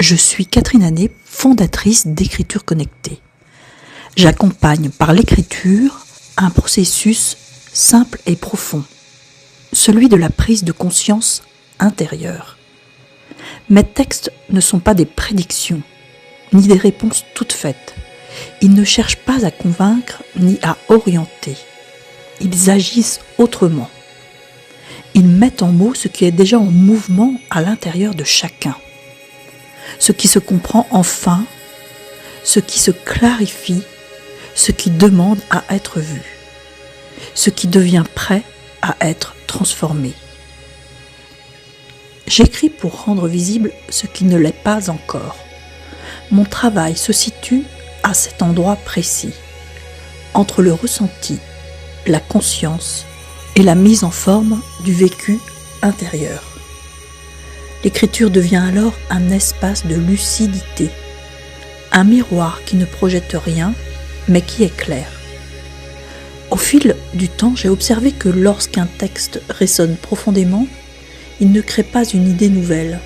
Je suis Catherine Hannet, fondatrice d'Écriture Connectée. J'accompagne par l'écriture un processus simple et profond, celui de la prise de conscience intérieure. Mes textes ne sont pas des prédictions, ni des réponses toutes faites. Ils ne cherchent pas à convaincre ni à orienter. Ils agissent autrement. Ils mettent en mots ce qui est déjà en mouvement à l'intérieur de chacun. Ce qui se comprend enfin, ce qui se clarifie, ce qui demande à être vu, ce qui devient prêt à être transformé. J'écris pour rendre visible ce qui ne l'est pas encore. Mon travail se situe à cet endroit précis, entre le ressenti, la conscience et la mise en forme du vécu intérieur. L'écriture devient alors un espace de lucidité, un miroir qui ne projette rien, mais qui éclaire. Au fil du temps, j'ai observé que lorsqu'un texte résonne profondément, il ne crée pas une idée nouvelle.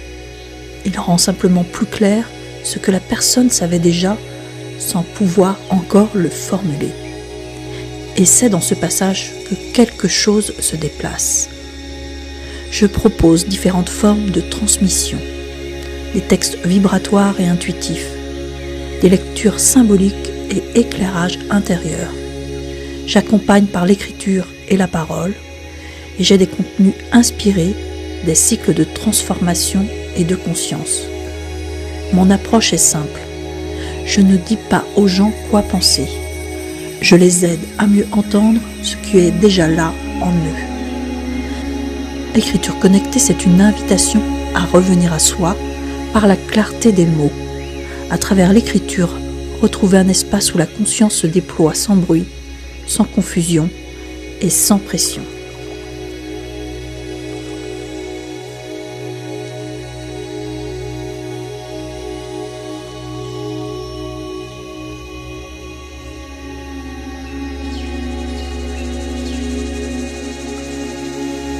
Il rend simplement plus clair ce que la personne savait déjà sans pouvoir encore le formuler. Et c'est dans ce passage que quelque chose se déplace. Je propose différentes formes de transmission, des textes vibratoires et intuitifs, des lectures symboliques et éclairage intérieur. J'accompagne par l'écriture et la parole, et j'ai des contenus inspirés des cycles de transformation et de conscience. Mon approche est simple. Je ne dis pas aux gens quoi penser. Je les aide à mieux entendre ce qui est déjà là en eux. Écriture connectée, c'est une invitation à revenir à soi par la clarté des mots. À travers l'écriture, retrouver un espace où la conscience se déploie sans bruit, sans confusion et sans pression.